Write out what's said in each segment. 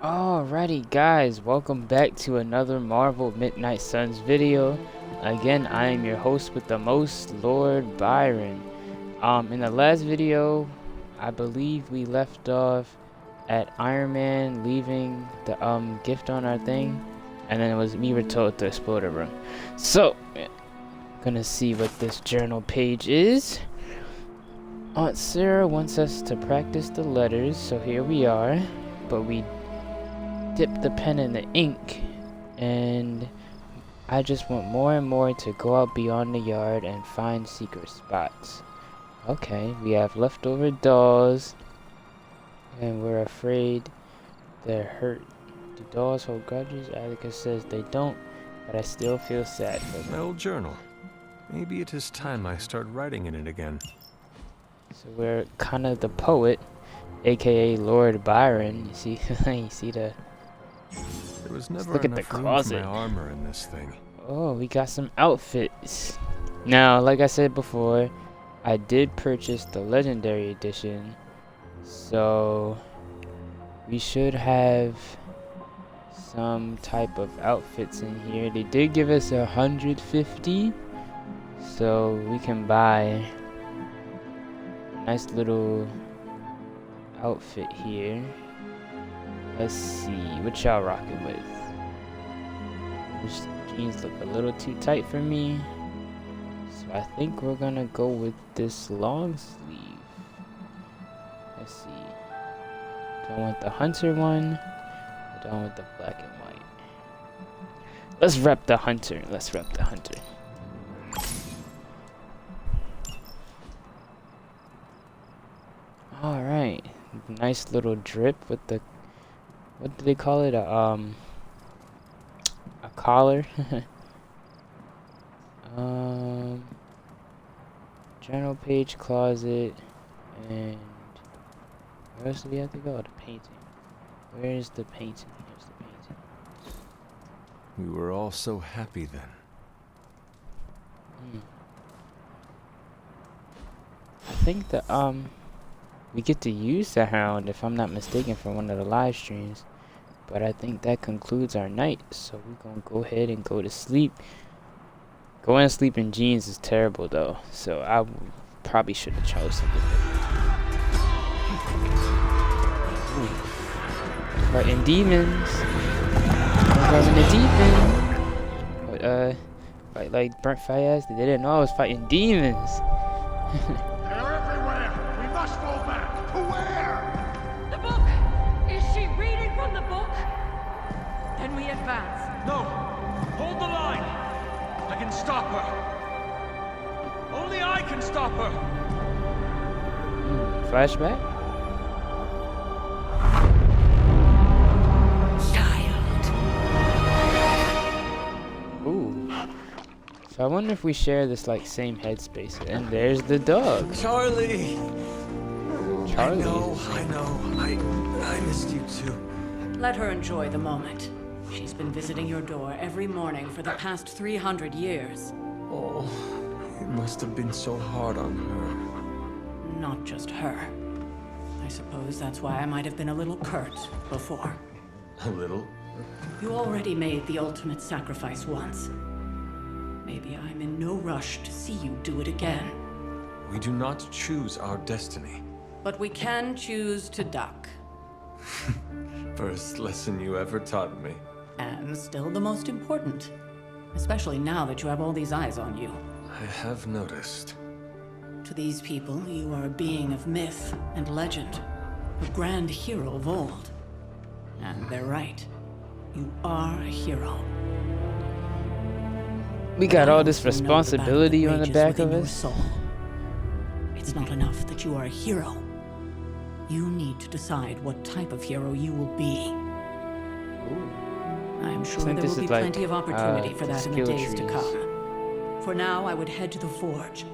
Alrighty guys, welcome back to another Marvel Midnight Suns video. Again, I am your host with the most, Lord Byron. In the last video, I believe we left off at Iron Man leaving the gift on our thing, and then we were told to explore the room. So, gonna see what this journal page is. Aunt Sarah wants us to practice the letters, so here we are, but we dip the pen in the ink, and I just want more and more to go out beyond the yard and find secret spots. Okay, we have leftover dolls, and we're afraid they're hurt. Do dolls hold grudges? Atticus says they don't, but I still feel sad for them. My old journal. Maybe it is time I start writing in it again. So we're kind of the poet, aka Lord Byron. You see, you see the. There was never look at the enough room closet. for my armor in this thing. Oh, we got some outfits. Now, like I said before, I did purchase the Legendary Edition, so we should have some type of outfits in here. They did give us 150, so we can buy a nice little outfit here. Let's see, what y'all rocking with? These jeans look a little too tight for me, so I think we're gonna go with this long sleeve. Let's see. Do I want the hunter one? Or do I want the black and white? Let's rep the hunter. Let's rep the hunter. All right, nice little drip with the. What do they call it? A collar. Journal page, closet, and where else do we have to go? The painting. Where is the painting? Here's the painting. We were all so happy then. I think that we get to use the hound, if I'm not mistaken, from one of the live streams. But I think that concludes our night, so we're gonna go ahead and go to sleep. Going to sleep in jeans is terrible though, so I probably should have chosen something different. Fighting demons. Fighting the demon. But fight like burnt fire. They didn't know I was fighting demons. They're everywhere! We must go back! To where? The book! Is she reading from the book? Then we advance. No! Hold the line! I can stop her! Only I can stop her! Flashback? Child. Ooh. So I wonder if we share this like same headspace. And there's the dog. Charlie! Charlie. I know. I missed you too. Let her enjoy the moment. She's been visiting your door every morning for the past 300 years. Oh, it must have been so hard on her. Not just her. I suppose that's why I might have been a little curt before. A little? You already made the ultimate sacrifice once. Maybe I'm in no rush to see you do it again. We do not choose our destiny. But we can choose to duck. First lesson you ever taught me. And still the most important. Especially now that you have all these eyes on you. I have noticed. To these people, you are a being of myth and legend. A grand hero of old. And they're right. You are a hero. We got all this I also know the battle responsibility that on the rages back within of your us. soul. It's not enough that you are a hero. You need to decide what type of hero you will be. I'm sure think there this will be is like, plenty of opportunity for the that in the skill days to trees. come. For now, I would head to the forge.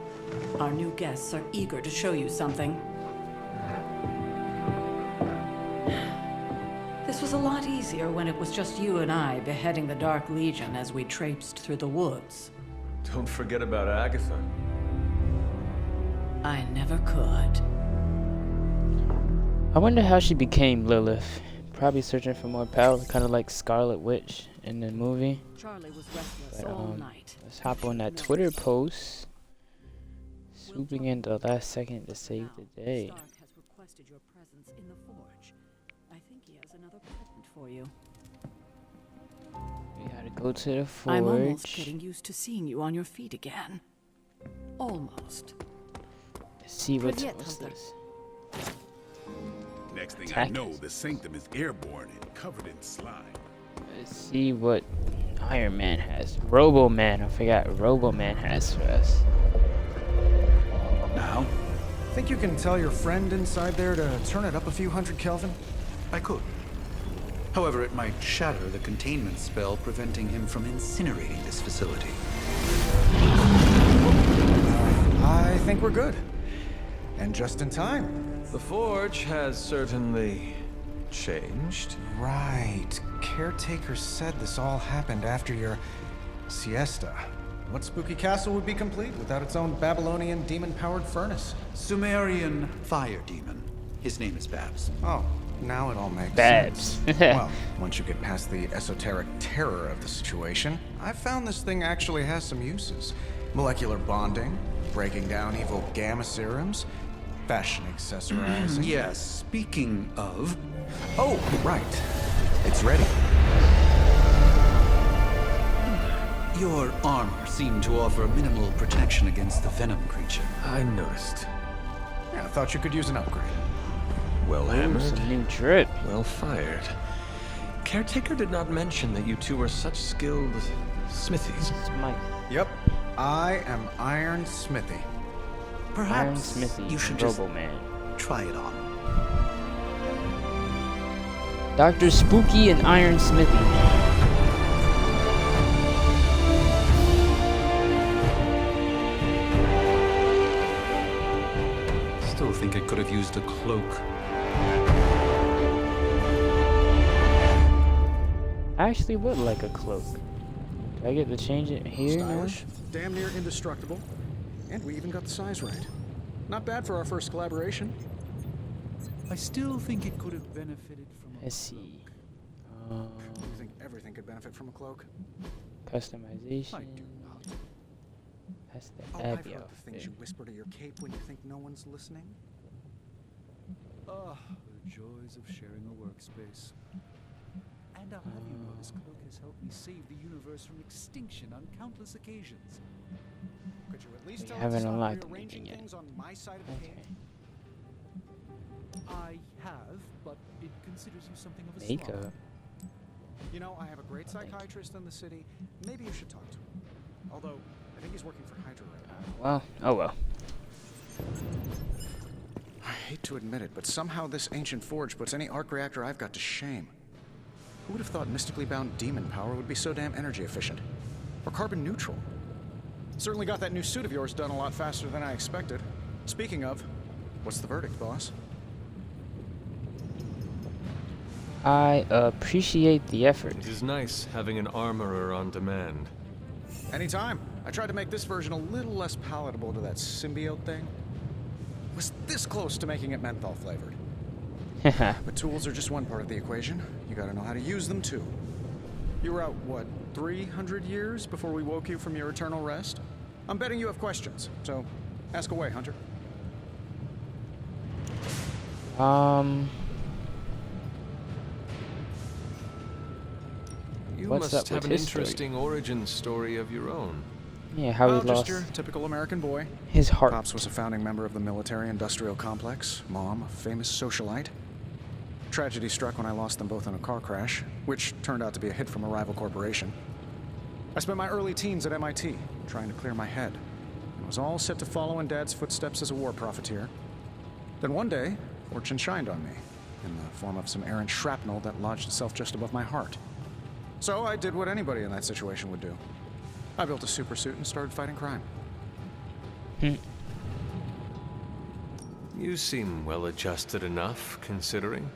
Our new guests are eager to show you something. This was a lot easier when it was just you and I beheading the Dark Legion as we traipsed through the woods. Don't forget about Agatha. I never could. I wonder how she became Lilith. Probably searching for more power, kind of like Scarlet Witch in the movie. Charlie was restless But, all night. let's hop on that Twitter post. Swooping in the last second to save the day. Stark has requested your presence in the forge. I think he has another present for you. We gotta go to the forge. I'm almost getting used to seeing you on your feet again. Almost. Let's see what's Привет, what's Hunter. this. Next thing I Attack know, us. the sanctum is airborne and covered in slime. Let's see what Iron Man has. Robo Man, I forgot. Robo Man has for us. Now, Think you can tell your friend inside there to turn it up a few hundred Kelvin? I could. However, it might shatter the containment spell preventing him from incinerating this facility. I think we're good. And just in time. The forge has certainly changed. Right. Caretaker said this all happened after your siesta. What spooky castle would be complete without its own Babylonian demon-powered furnace? Sumerian fire demon. His name is Babs. Oh, now it all makes Babs. sense. Well, once you get past the esoteric terror of the situation, I've found this thing actually has some uses. Molecular bonding, breaking down evil gamma serums, fashion accessorizing. Yes, speaking of, Oh, right. It's ready. your armor seemed to offer minimal protection against the venom creature. I noticed. Yeah, I thought you could use an upgrade. Well Ooh, hammered, some new drip. well fired. Caretaker did not mention that you two were such skilled smithies. Smite. Yep. I am Iron Smithy. Iron Perhaps Smithy. you should and just Robo Man. try it on. Dr. Spooky and Iron Smithy. Still think it could have used a cloak. I actually would like a cloak. Do I get to change it here now? Stylish, damn near indestructible, and we even got the size right. Not bad for our first collaboration. I still think it could have benefited from a Let's see. You think everything could benefit from a cloak? Customization. I do not. That's the Oh, I've Abby heard the things outfit. you whisper to your cape when you think no one's listening. Ah, the joys of sharing a workspace. And I'll have you know this cloak has helped me save the universe from extinction on countless occasions. Could you at least We tell haven't us to stop unlocked rearranging anything yet. things on my side of the Okay. cave? I have, but it considers you something of a Makeup. slob. You know, I have a great psychiatrist in the city. Maybe you should talk to him. Although, I think he's working for Hydra right now. Well, oh well. I hate to admit it, but somehow this ancient forge puts any arc reactor I've got to shame. Who would have thought mystically bound demon power would be so damn energy efficient? Or carbon neutral? Certainly got that new suit of yours done a lot faster than I expected. Speaking of, what's the verdict, boss? I appreciate the effort. It is nice having an armorer on demand. Anytime. I tried to make this version a little less palatable to that symbiote thing. Was this close to making it menthol flavored. But tools are just one part of the equation. You gotta know how to use them too. You were out, what, 300 years before we woke you from your eternal rest? I'm betting you have questions, so ask away, Hunter. You What's must up have with an his story? interesting origin story of your own. Yeah, how he Just lost your typical American boy. his heart. Pops was a founding member of the military-industrial complex. Mom, a famous socialite. Tragedy struck when I lost them both in a car crash, which turned out to be a hit from a rival corporation. I spent my early teens at MIT, trying to clear my head. It was all set to follow in Dad's footsteps as a war profiteer. Then one day, fortune shined on me, in the form of some errant shrapnel that lodged itself just above my heart. So I did what anybody in that situation would do. I built a super suit and started fighting crime. You seem well adjusted enough, considering.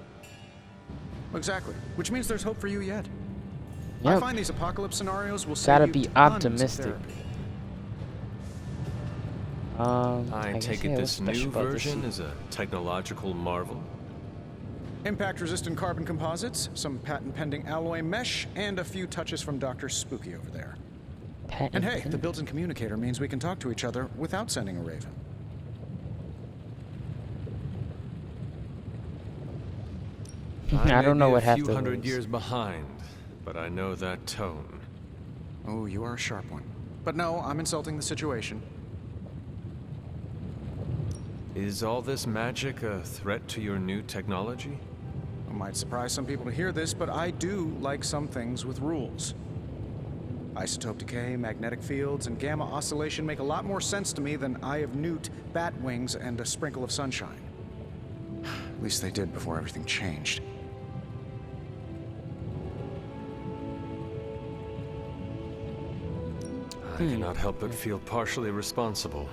Exactly. Which means there's hope for you yet. I Yep. find these apocalypse scenarios will Gotta save be you tons of optimistic. therapy. I guess, take yeah, it what's this new special about this version suit? is a technological marvel. Impact-resistant carbon composites, some patent-pending alloy mesh, and a few touches from Dr. Spooky over there. And hey, the built-in communicator means we can talk to each other without sending a raven. I don't know what happened. happened. A few hundred years behind, but I know that tone. Oh, you are a sharp one. But no, I'm insulting the situation. Is all this magic a threat to your new technology? It might surprise some people to hear this, but I do like some things with rules. Isotope decay, magnetic fields, and gamma oscillation make a lot more sense to me than Eye of Newt, bat wings, and a sprinkle of sunshine. At least they did before everything changed. I cannot help but feel partially responsible.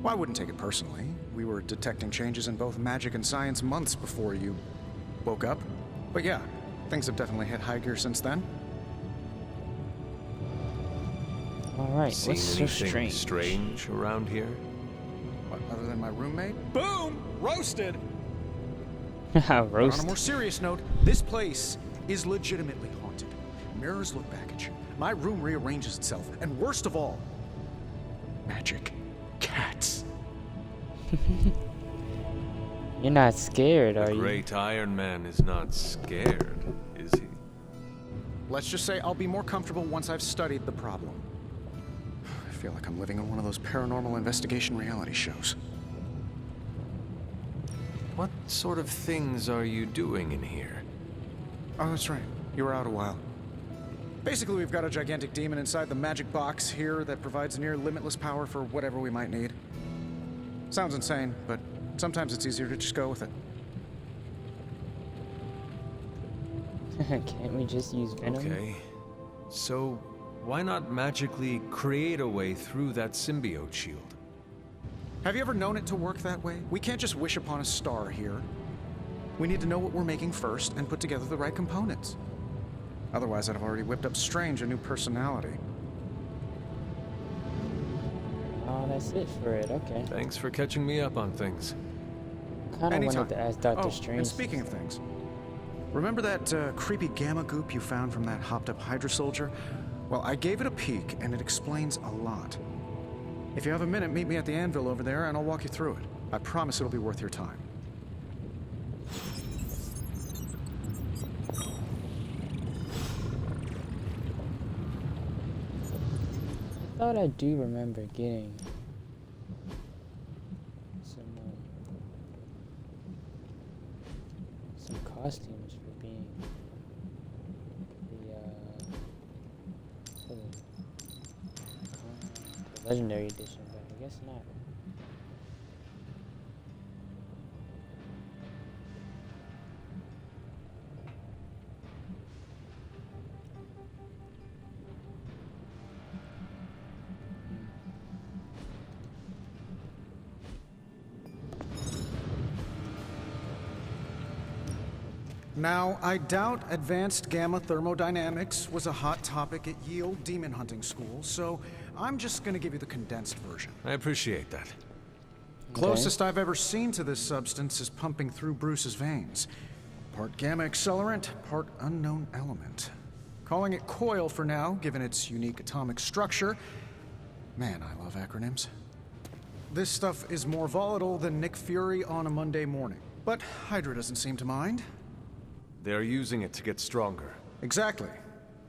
Well, I wouldn't take it personally. We were detecting changes in both magic and science months before you woke up. But yeah, things have definitely hit high gear since then. Alright, Seen what's so anything strange? strange around here? What, other than my roommate? Boom! Roasted! But on a Roast. more serious note, this place is legitimately haunted. Mirrors look back at you. My room rearranges itself. And worst of all, magic cats. You're not scared, are The you? great Iron Man is not scared, is he? Let's just say I'll be more comfortable once I've studied the problem. I feel like I'm living in one of those paranormal investigation reality shows. What sort of things are you doing in here? Oh, that's right. You were out a while. Basically, we've got a gigantic demon inside the magic box here that provides near limitless power for whatever we might need. Sounds insane, but sometimes it's easier to just go with it. Can't we just use venom? Okay. So, why not magically create a way through that symbiote shield? Have you ever known it to work that way? We can't just wish upon a star here. We need to know what we're making first and put together the right components. Otherwise, I'd have already whipped up Strange a new personality. Oh, that's it for it. Okay. Thanks for catching me up on things. Kind of Anytime. wanted to ask Dr. Oh, Strange. and speaking of things, remember that creepy gamma goop you found from that hopped-up Hydra soldier? Well, I gave it a peek, and it explains a lot. If you have a minute, meet me at the anvil over there, and I'll walk you through it. I promise it'll be worth your time. I thought I do remember getting some costumes for being the legendary edition, but I guess not. Now, I doubt advanced gamma thermodynamics was a hot topic at Yield Demon Hunting School, so I'm just gonna give you the condensed version. I appreciate that. Closest I've ever seen to this substance is pumping through Bruce's veins. Part gamma accelerant, part unknown element. Calling it coil for now, given its unique atomic structure. Man, I love acronyms. This stuff is more volatile than Nick Fury on a Monday morning. But Hydra doesn't seem to mind. They're using it to get stronger. Exactly.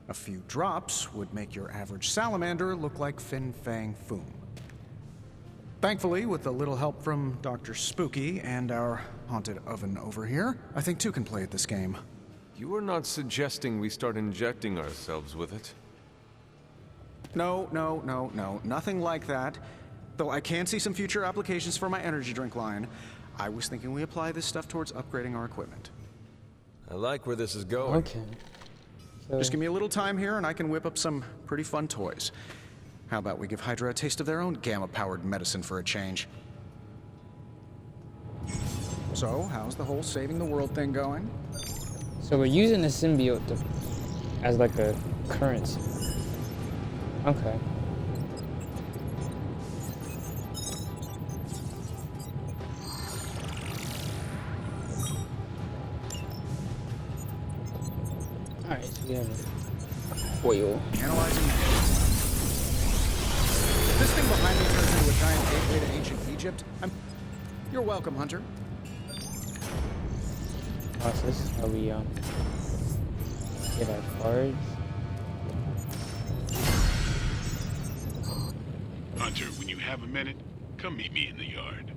A few drops would make your average salamander look like Fin Fang Foom. Thankfully, with a little help from Dr. Spooky and our haunted oven over here, I think two can play at this game. You are not suggesting we start injecting ourselves with it? No, nothing like that. Though I can see some future applications for my energy drink line. I was thinking we apply this stuff towards upgrading our equipment. I like where this is going. Okay. So, Just give me a little time here and I can whip up some pretty fun toys. How about we give Hydra a taste of their own gamma-powered medicine for a change? So, how's the whole saving the world thing going? so we're using the symbiote as like a currency. Okay. Alright, so we have a coil. Analyzing. This thing behind me turns into a giant gateway to ancient Egypt. You're welcome, Hunter. Also, this is how we get our cards. Hunter, when you have a minute, come meet me in the yard.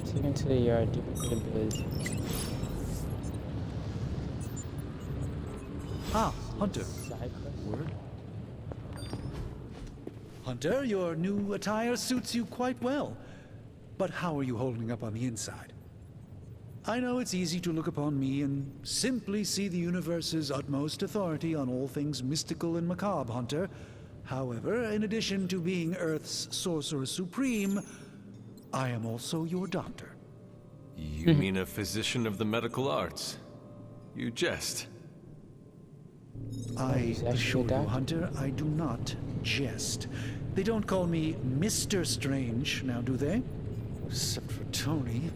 Take into the yard, duplicate abilities. Ah, Hunter. Side quest. Word? Hunter, your new attire suits you quite well. But how are you holding up on the inside? I know it's easy to look upon me and simply see the universe's utmost authority on all things mystical and macabre, Hunter. However, in addition to being Earth's sorcerer supreme, I am also your doctor. You mean a physician of the medical arts? You jest. I he's actually assure a you, doctor. Hunter, I do not jest. They don't call me Mr. Strange, now do they? Except for Tony.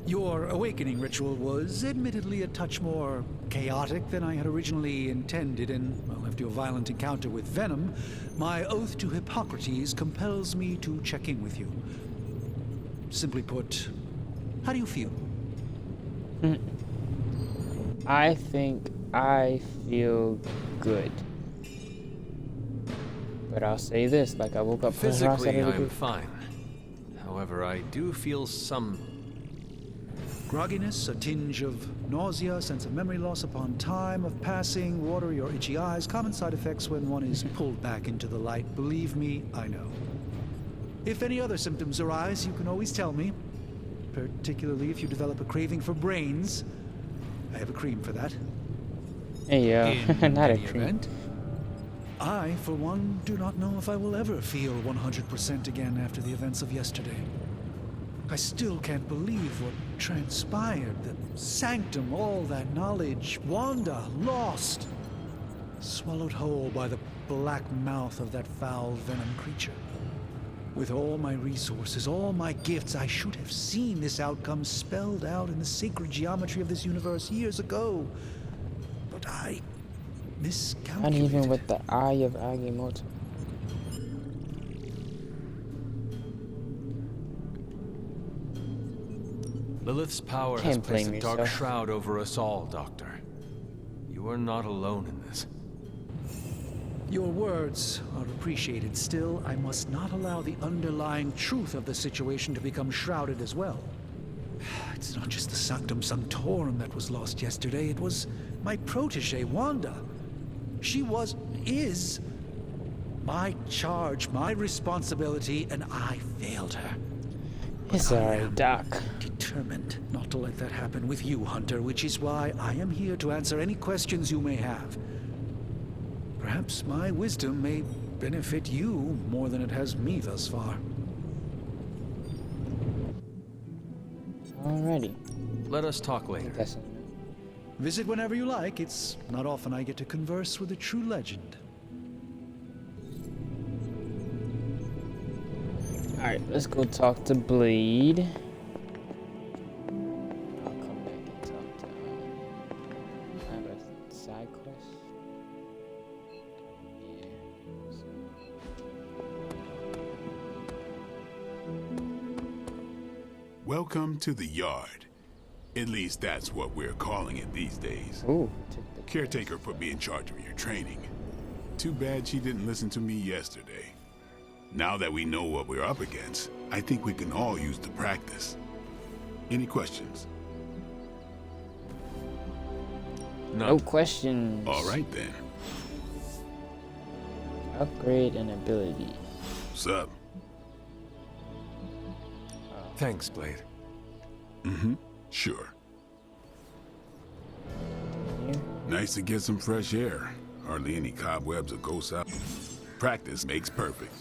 Your awakening ritual was admittedly a touch more chaotic than I had originally intended, and, well, after your violent encounter with Venom, my oath to Hippocrates compels me to check in with you. Simply put, how do you feel? I think I feel good. But I'll say this, like I woke up from the Physically, hospital. I'm fine. However, I do feel some Grogginess, a tinge of nausea, sense of memory loss upon time of passing, watery or itchy eyes, common side effects when one is pulled back into the light. Believe me, I know. If any other symptoms arise, you can always tell me. Particularly if you develop a craving for brains. I have a cream for that. Hey, in not a any cream. event. I, for one, do not know if I will ever feel 100% again after the events of yesterday. I still can't believe what transpired. The sanctum, all that knowledge. Wanda, lost. Swallowed whole by the black mouth of that foul venom creature. With all my resources, all my gifts, I should have seen this outcome spelled out in the sacred geometry of this universe years ago. But I miscalculated. Not even with the eye of Agamotto. Lilith's power has Can't placed blame a dark yourself. shroud over us all, Doctor. You are not alone in this. Your words are appreciated. Still, I must not allow the underlying truth of the situation to become shrouded as well. It's not just the Sanctum Sanctorum that was lost yesterday. It was my protege, Wanda. She is my charge, my responsibility, and I failed her. It's But I alright, am Doc. determined not to let that happen with you, Hunter, which is why I am here to answer any questions you may have. Perhaps my wisdom may benefit you more than it has me thus far. Alrighty. Let us talk I think later. that's enough. Visit whenever you like. It's not often I get to converse with a true legend. Alright, let's go talk to Blade. I'll come back and talk to I have a side quest. Yeah. Welcome to the yard. At least that's what we're calling it these days. Ooh. Caretaker put me in charge of your training. Too bad she didn't listen to me yesterday. Now that we know what we're up against, I think we can all use the practice. Any questions? No questions. All right then. Upgrade an ability. What's up? Thanks, Blade. Sure. Here. Nice to get some fresh air. Hardly any cobwebs or ghosts out. Practice makes perfect.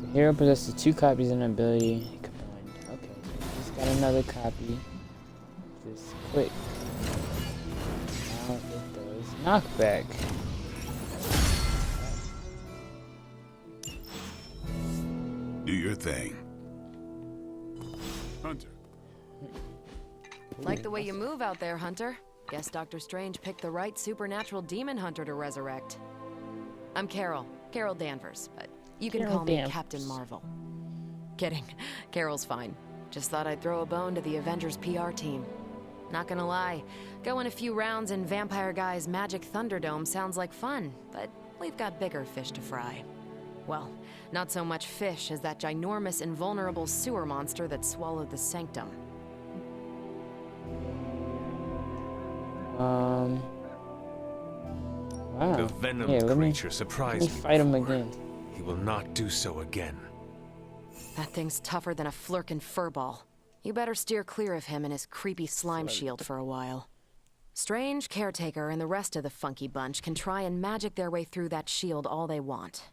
The hero possesses 2 copies of an ability combined. Okay, so he's got another copy. This quick. Now it does knockback. Do your thing. Hunter. Like the way you move out there, Hunter. Guess Dr. Strange picked the right supernatural demon hunter to resurrect. I'm Carol Danvers, but you can call me Captain Marvel. Kidding, Carol's fine. Just thought I'd throw a bone to the Avengers PR team. Not gonna lie, going a few rounds in Vampire Guy's Magic Thunderdome sounds like fun, but we've got bigger fish to fry. Well, not so much fish as that ginormous invulnerable sewer monster that swallowed the Sanctum. Wow. The venom creature surprised me fight him again. He will not do so again. That thing's tougher than a Flurkin furball. You better steer clear of him and his creepy slime shield for a while. Strange, Caretaker, and the rest of the funky bunch can try and magic their way through that shield all they want.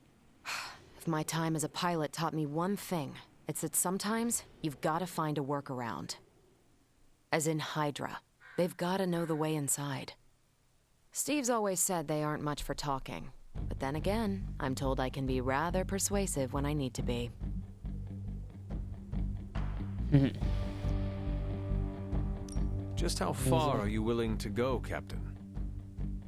If my time as a pilot taught me one thing, it's that sometimes you've got to find a workaround. As in Hydra. They've got to know the way inside. Steve's always said they aren't much for talking. But then again, I'm told I can be rather persuasive when I need to be. Just how far are you willing to go, Captain?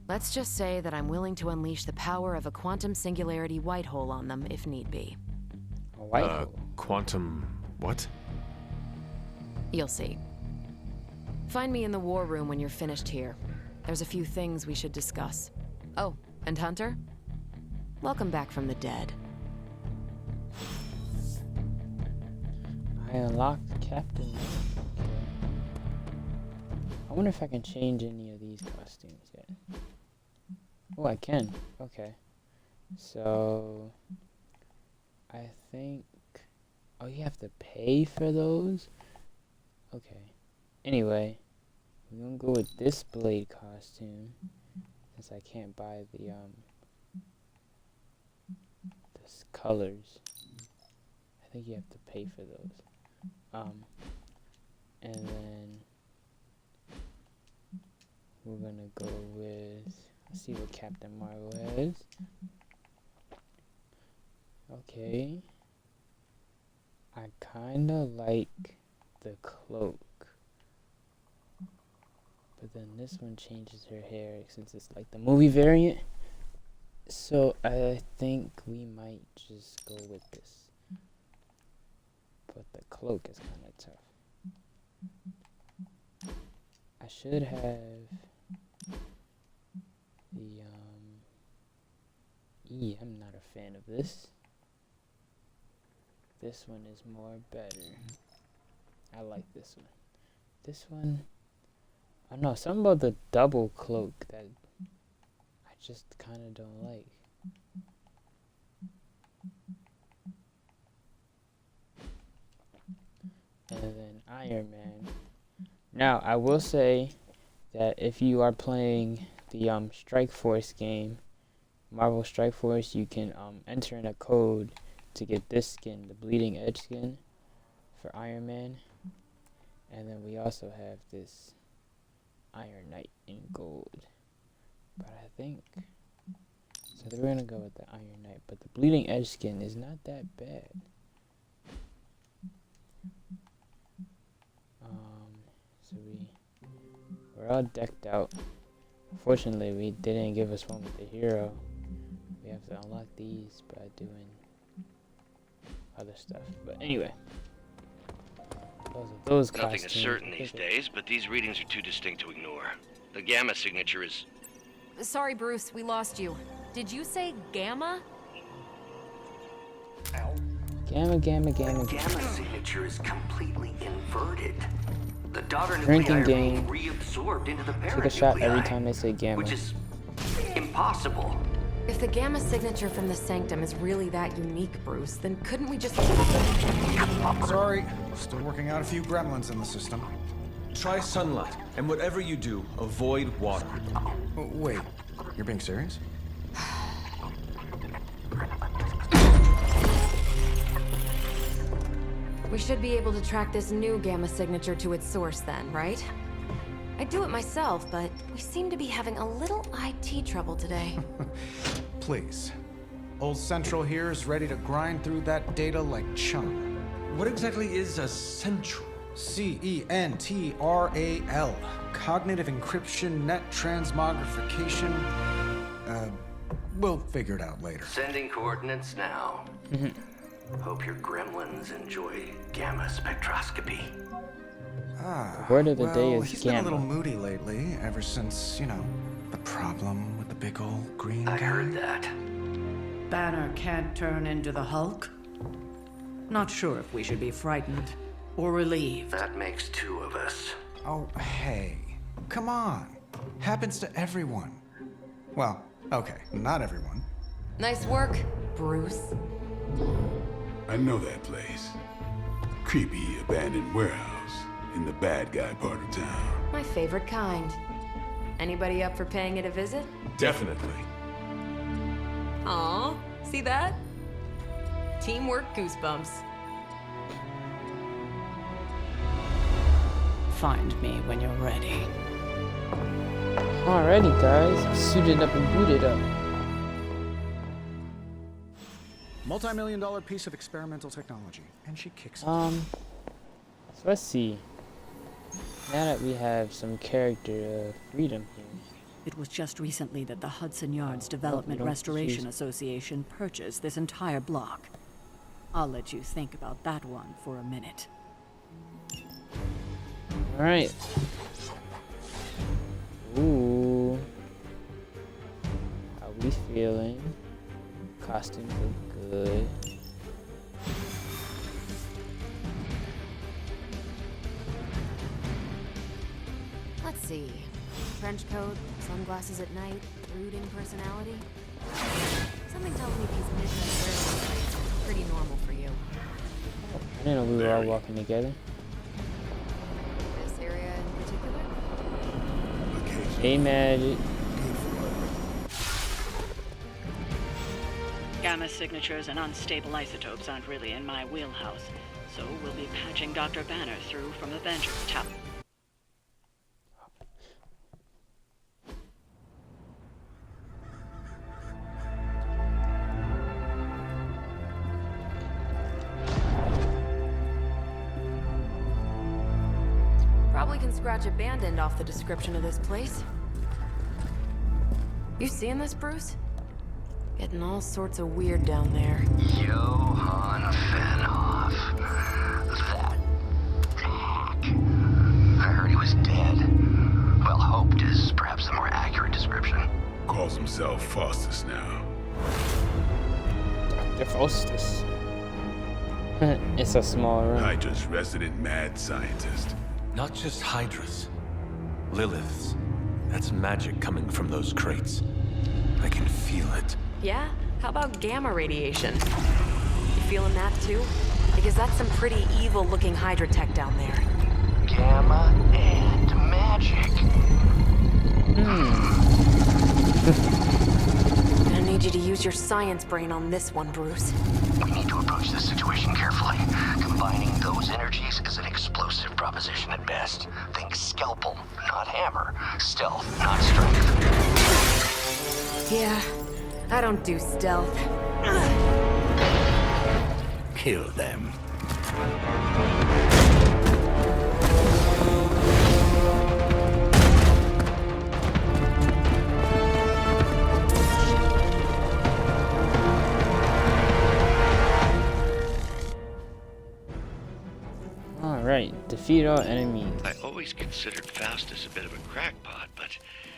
Let's just say that I'm willing to unleash the power of a quantum singularity white hole on them if need be. A white hole? Quantum... what? You'll see. Find me in the war room when you're finished here. There's a few things we should discuss. Oh, and Hunter? Welcome back from the dead. I unlocked Captain. Okay. I wonder if I can change any of these costumes yet. Oh, I can. Okay. So... I think... Oh, you have to pay for those? Okay. Anyway, we're gonna go with this Blade costume, since I can't buy the colors. I think you have to pay for those. And then we're gonna go with, let's see what Captain Marvel has. Okay. I kinda like the cloak. But then this one changes her hair since it's like the movie variant. So I think we might just go with this. But the cloak is kind of tough. I should have the I'm not a fan of this. This one is more better. I like this one. This one, I don't know, something about the double cloak that I just kind of don't like. And then Iron Man. Now, I will say that if you are playing the Strike Force game, Marvel Strike Force, you can enter in a code to get this skin, the Bleeding Edge skin for Iron Man. And then we also have this Iron Knight in gold. But I think, so we're gonna go with the Iron Knight, but the Bleeding Edge skin is not that bad. So we're all decked out. Unfortunately, they didn't give us one with the hero. We have to unlock these by doing other stuff. But anyway, those Nothing is certain these days, but these readings are too distinct to ignore. The gamma signature is... Sorry, Bruce, we lost you. Did you say gamma? Gamma. The gamma signature is completely inverted. The daughter Drinking nuclei are game. being reabsorbed into the parent Take a shot nuclei, every time they say gamma. which is impossible. If the gamma signature from the Sanctum is really that unique, Bruce, then couldn't we just... Sorry, still working out a few gremlins in the system. Try sunlight, and whatever you do, avoid water. Oh, wait, you're being serious? We should be able to track this new gamma signature to its source then, right? I'd do it myself, but we seem to be having a little IT trouble today. Please. Old Central here is ready to grind through that data like chum. What exactly is a central? CENTRAL. Cognitive encryption, net transmogrification. We'll figure it out later. Sending coordinates now. Hope your gremlins enjoy gamma spectroscopy. Ah, Word of the day is he's gamma. been a little moody lately, ever since, you know, the problem with the big old green guy. I heard that. Banner can't turn into the Hulk? Not sure if we should be frightened or relieved. That makes two of us. Oh, hey. Come on. Happens to everyone. Well, okay, not everyone. Nice work, Bruce. I know that place. Creepy abandoned warehouse in the bad guy part of town. My favorite kind. Anybody up for paying it a visit? Definitely. Aw, see that? Teamwork goosebumps. Find me when you're ready. Alrighty, guys, suited up and booted up. Multi-million-dollar piece of experimental technology, and she kicks it. So let's see. Now that we have some character freedom here. It was just recently that the Hudson Yards Development Restoration Association purchased this entire block. I'll let you think about that one for a minute. Alright. Ooh. How we feeling? Costumes look good. Let's see. Trench coat, sunglasses at night, brooding personality. Something tells me these midnight warehouse nights are pretty normal for you. I didn't know we were all walking together. This area in particular? Hey, Magic. Gamma signatures and unstable isotopes aren't really in my wheelhouse, so we'll be patching Dr. Banner through from Avengers Tower. Probably can scratch abandoned off the description of this place. You seeing this, Bruce? Getting all sorts of weird down there. Johann Fenhoff. That hack. I heard he was dead. Well, hoped is perhaps the more accurate description. Calls himself Faustus now. Dr. Faustus. It's a small room. Hydra's resident mad scientist. Not just Hydra's. Lilith's. That's magic coming from those crates. I can feel it. Yeah? How about gamma radiation? You feeling that too? Because that's some pretty evil-looking Hydra tech down there. Gamma and magic. Gonna need you to use your science brain on this one, Bruce. We need to approach this situation carefully. Combining those energies is an explosive proposition at best. Think scalpel, not hammer. Stealth, not strength. Yeah, I don't do stealth. Kill them. Alright, defeat all enemies. I always considered Faustus a bit of a crackpot, but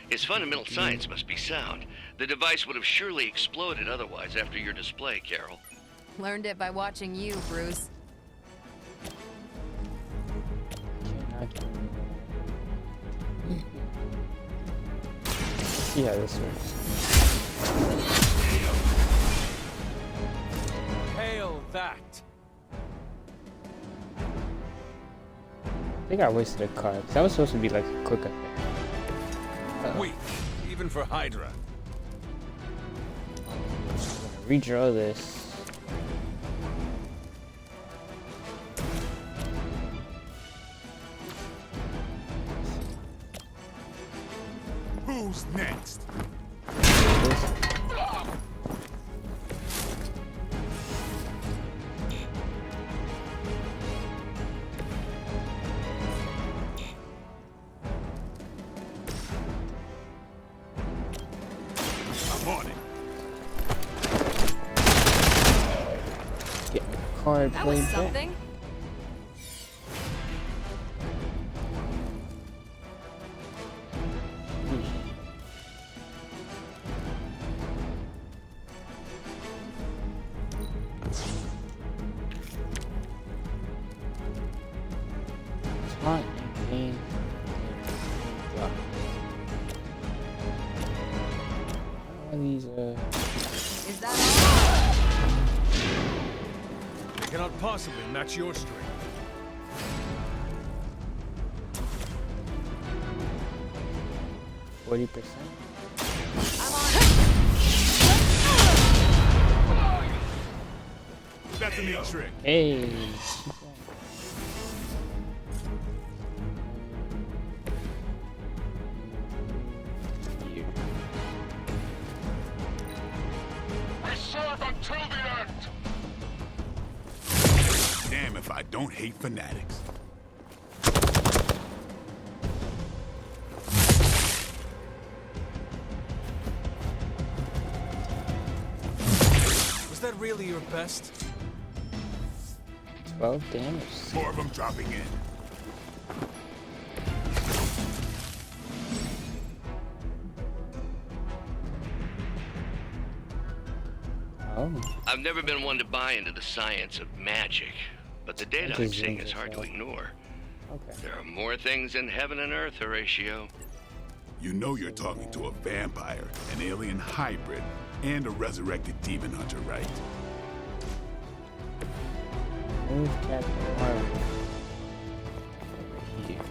his fundamental science must be sound. The device would have surely exploded otherwise after your display, Carol. Learned it by watching you, Bruce. See how this works. Hail that! I think I wasted a card, because that was supposed to be like a quick affair. Weak, even for Hydra. Redraw this. Who's next? Morning. Get my card That was played back. something. Smart and drop. All these Is that all? I cannot possibly match your strength. %40. I'm on it. That's a neat trick. Hey. Here. We serve until the end. Damn if I don't hate fanatics. Was that really your best? 12 damage. More of them dropping in. Oh. I've never been one to buy into the science of magic, but the data I'm seeing is hard to ignore. Okay. There are more things in heaven and earth, Horatio. You know you're talking to a vampire, an alien hybrid, and a resurrected demon hunter, right? Move Captain Marvel over here.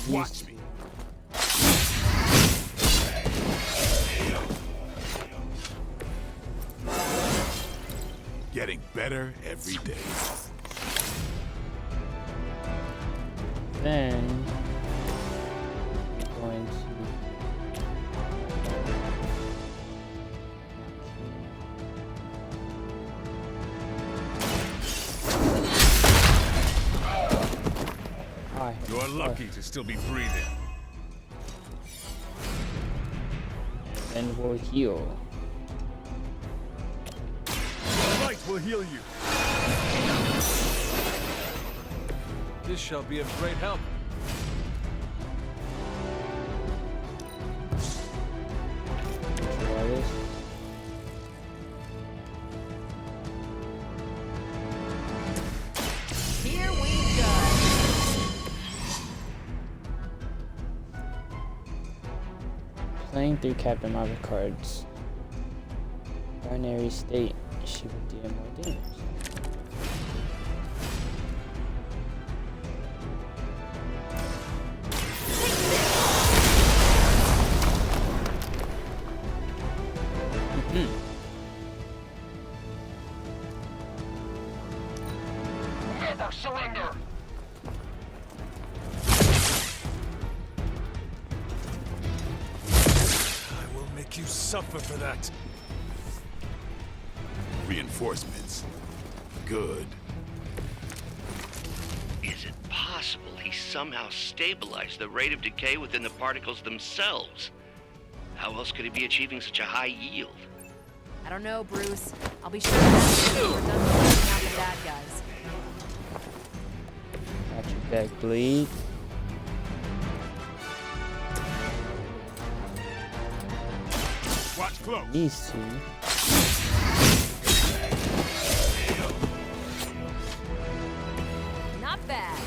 Watch me. Getting better every day. Then I'm going to You're lucky to still be breathing. and we'll heal. The light will heal you. This shall be of great help. Try this. Here we go. Playing through Captain Marvel cards. Binary state, she would deal more damage. Never surrender. I will make you suffer for that. Reinforcements. Good. Is it possible he somehow stabilized the rate of decay within the particles themselves? How else could he be achieving such a high yield? I don't know, Bruce. I'll be sure to ask you when we're done taking out the bad guys. Got your back bleed. Watch close. These two. Not bad.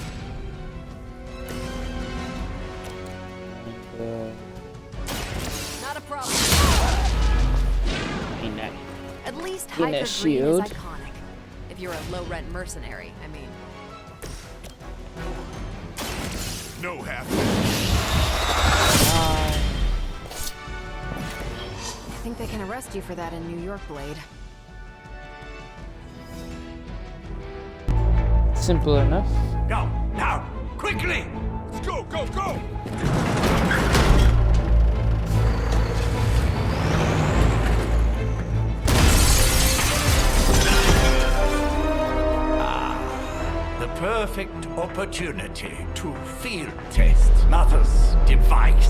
And, Not a problem. ain't that At least Getting Hiker that Green is shield. iconic. If you're a low-rent mercenary, I mean. No half. I think they can arrest you for that in New York, Blade. simple enough. Now, now, quickly! Let's go, go, go! The perfect perfect opportunity to field test Mother's device.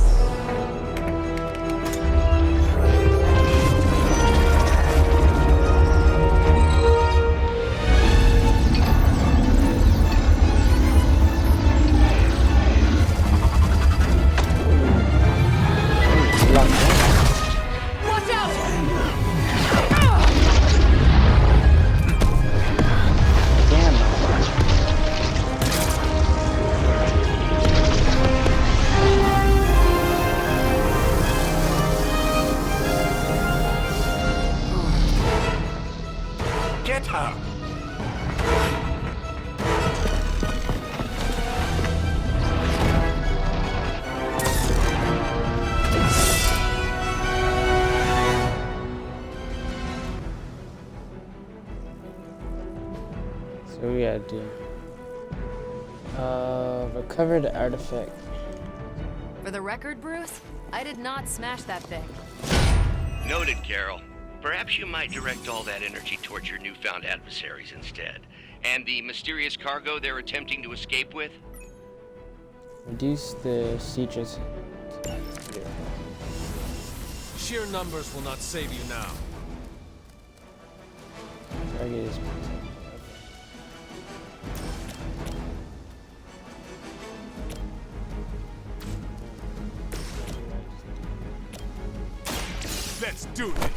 Get her! So we gotta do recover the artifact. For the record, Bruce, I did not smash that thing. Noted, Carol. Perhaps you might direct all that energy towards your newfound adversaries instead. And the mysterious cargo they're attempting to escape with? Reduce the sieges. Sheer numbers will not save you now. Target is Let's do it.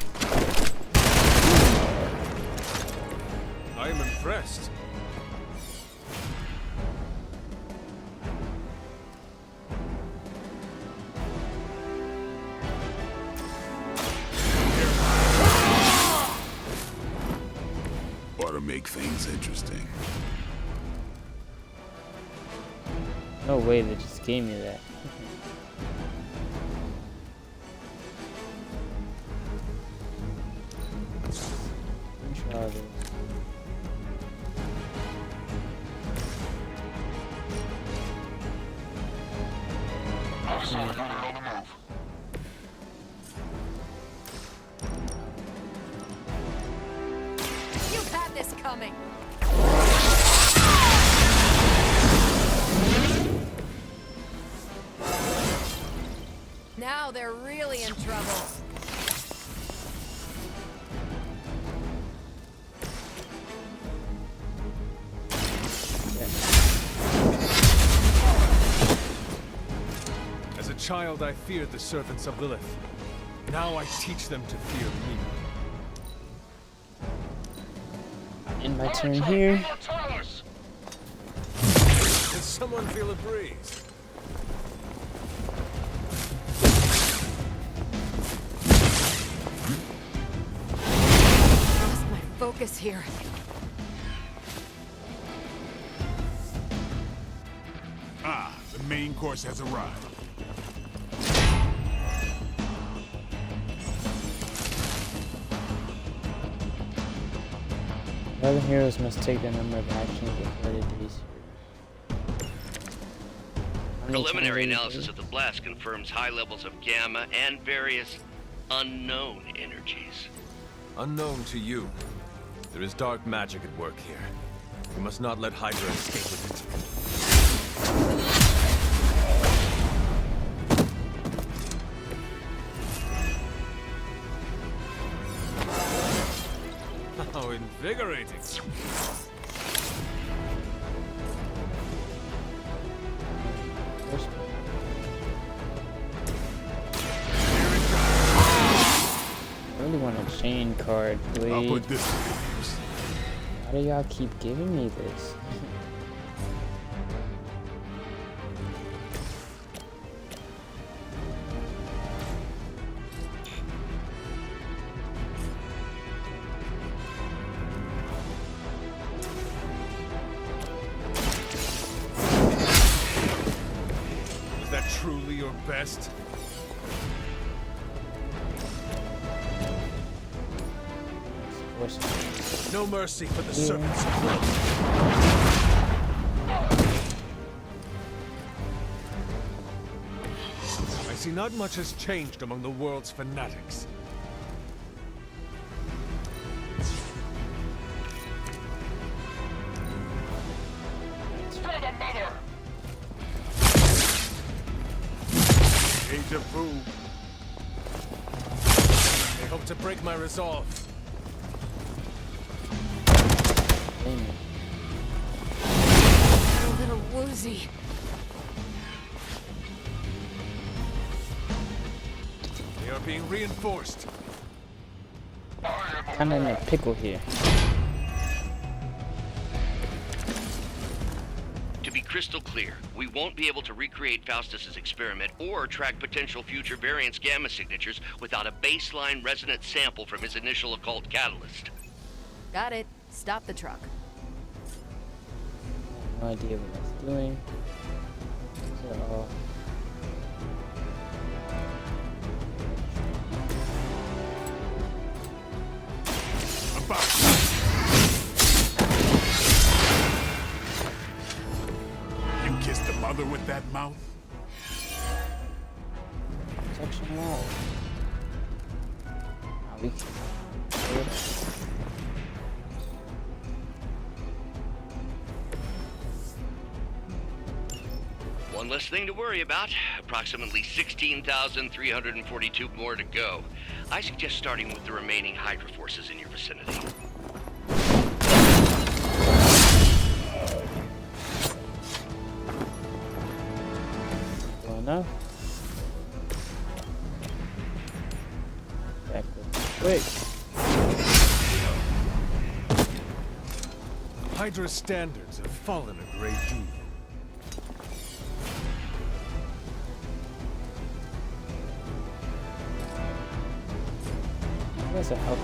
I am impressed. Ought to make things interesting. no way they just gave me that. Try this. You've had this coming. Now they're really in trouble. As a child, I feared the servants of Lilith. Now I teach them to fear me. In my turn here. Can someone feel a breeze? Lost my focus here. Ah, the main course has arrived. Other heroes must take the number of actions recorded to be Preliminary analysis of the blast confirms high levels of gamma and various unknown energies. Unknown to you. There is dark magic at work here. We must not let Hydra escape with it. How invigorating! I really want a chain card, please. I'll put this to good use. Why do y'all keep giving me this? Was that truly your best? No mercy for the servants of Lilith. I see not much has changed among the world's fanatics. That's deja vu. They hope to break my resolve. A little woozy. They are being reinforced. Kinda in a pickle here. To be crystal clear, we won't be able to recreate Faustus's experiment or track potential future variants' gamma signatures without a baseline resonant sample from his initial occult catalyst. Got it. Stop the truck. No idea what that's doing. So, You kissed the mother with that mouth? section wall. Now we can. One less thing to worry about. Approximately 16,342 more to go. I suggest starting with the remaining Hydra forces in your vicinity. Well enough. Back quick. Hydra's standards have fallen a great deal. There's a help.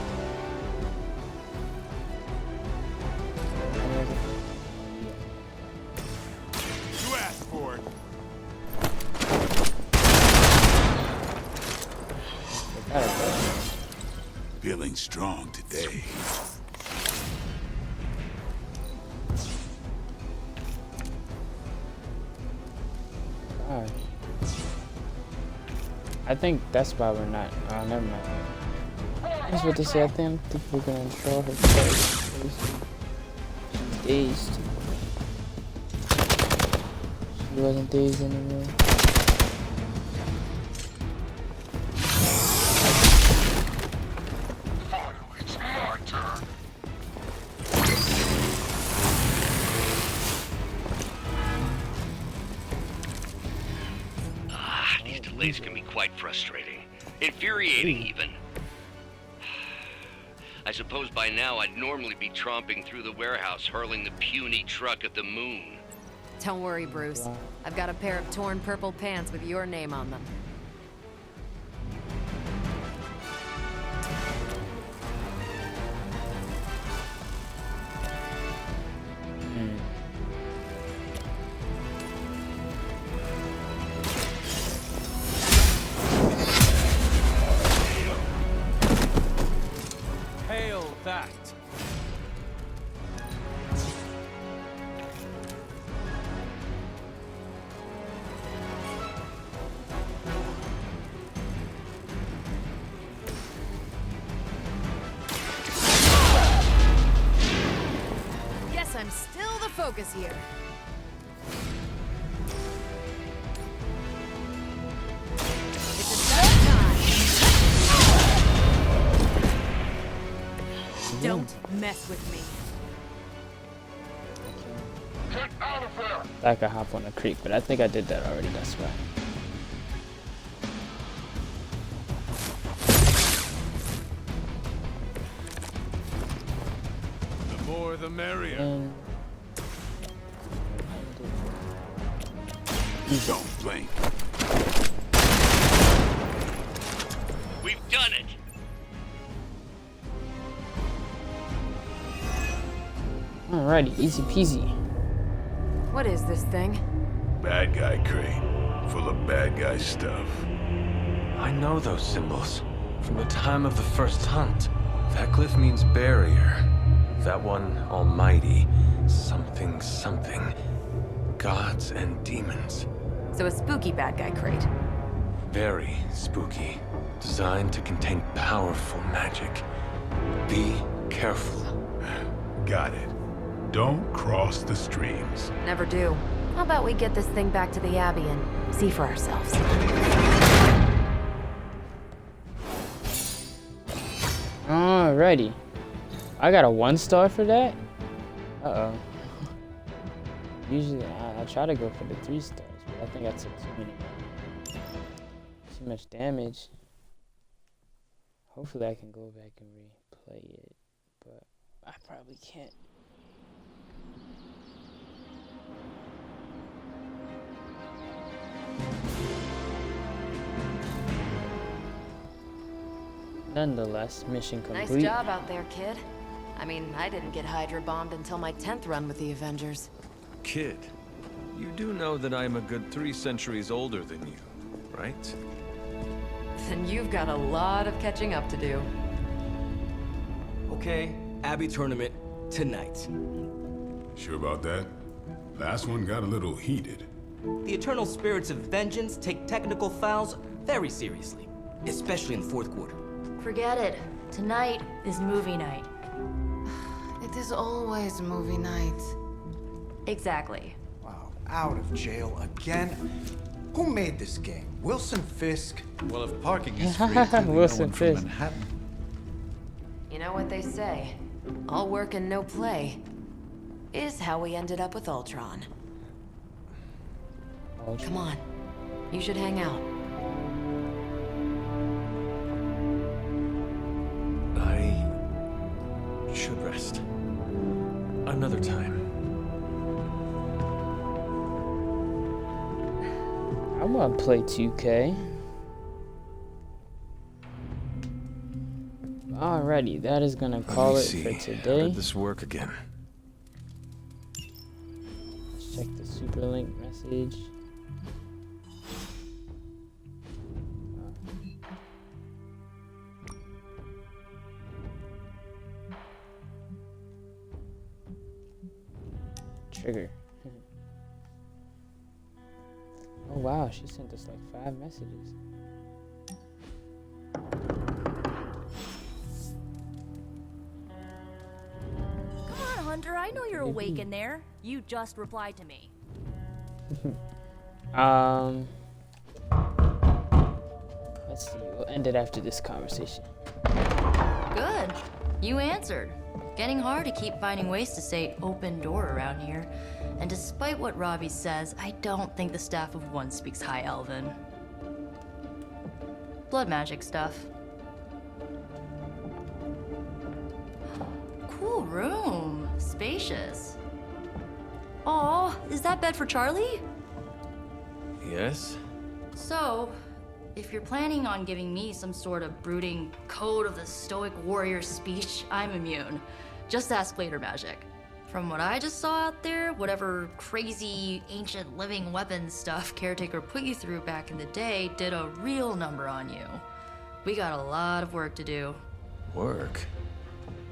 You asked for it. Feeling strong today. God. I think that's why we're not. Never mind. That's what they say. I think we're gonna draw her face. She's dazed. She wasn't dazed anymore. It's my turn. These delays can be quite frustrating. Infuriating, even. I suppose by now I'd normally be tromping through the warehouse hurling the puny truck at the moon. Don't worry, Bruce. I've got a pair of torn purple pants with your name on them. Hail that! Guess I'm still the focus here. It's a set time. Don't mess with me. Get out of there! I could hop on a creek, but I think I did that already. That's why. The more the merrier. Don't blink. We've done it! Alrighty, easy peasy. What is this thing? Bad guy crate. Full of bad guy stuff. I know those symbols from the time of the first hunt. That glyph means barrier. That one, almighty. Something, something. Gods and demons. So a spooky bad guy crate. Very spooky. Designed to contain powerful magic. Be careful. Got it. Don't cross the streams. Never do. How about we get this thing back to the Abbey and see for ourselves? Alrighty. I got a 1 star for that? Uh-oh. Usually, I try to go for the 3 stars, but I think I took too much damage. Hopefully I can go back and replay it, but I probably can't. Nonetheless, mission complete. Nice job out there, kid. I mean, I didn't get Hydra bombed until my 10th run with the Avengers. Kid, you do know that I'm a good 3 centuries older than you, right? Then you've got a lot of catching up to do. Okay, Abbey tournament tonight. Sure about that? Last one got a little heated. The Eternal Spirits of Vengeance take technical fouls very seriously, especially in the 4th quarter. Forget it. Tonight is movie night. It is always movie night. Exactly. Wow, out of jail again? Who made this game? Wilson Fisk? Well, if parking is free, clearly Wilson no one from Fisk. Manhattan. You know what they say? All work and no play is how we ended up with Ultron. Come on. You should hang out. I should rest. Another time. I'm gonna play 2K. Alrighty, that is gonna call it for How today. did this work again? Let's check the super link message. Trigger. Oh wow, she sent us like 5 messages. Come on, Hunter. I know you're awake in there. You just replied to me. Let's see. We'll end it after this conversation. Good. You answered. Getting hard to keep finding ways to say open door around here. And despite what Robbie says, I don't think the staff of One speaks High Elven. Blood magic stuff. Cool room. Spacious. Aw, is that bed for Charlie? Yes? So, if you're planning on giving me some sort of brooding code of the stoic warrior speech, I'm immune. Just ask later, Magic. From what I just saw out there, whatever crazy ancient living weapons stuff Caretaker put you through back in the day did a real number on you. We got a lot of work to do. Work?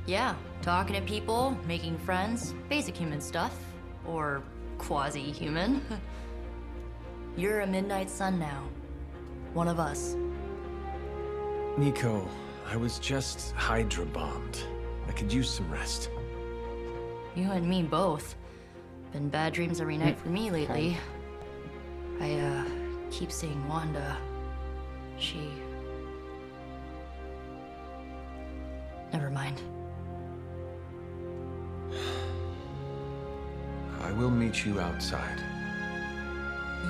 Yeah, talking to people, making friends, basic human stuff. Or quasi-human. You're a Midnight Sun now. One of us. Nico, I was just Hydra bombed. I could use some rest. You and me both. Been bad dreams every night for me lately. I, keep seeing Wanda. She... Never mind. I will meet you outside.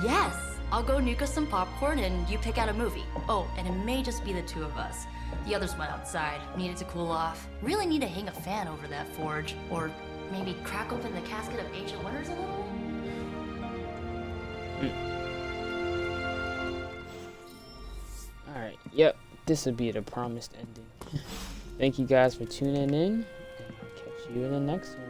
Yes! I'll go nuke us some popcorn and you pick out a movie. Oh, and it may just be the 2 of us. The others went outside, needed to cool off. Really need to hang a fan over that forge. Or maybe crack open the casket of ancient wonders a little? Alright, yep. This will be the promised ending. Thank you guys for tuning in, and I'll catch you in the next one.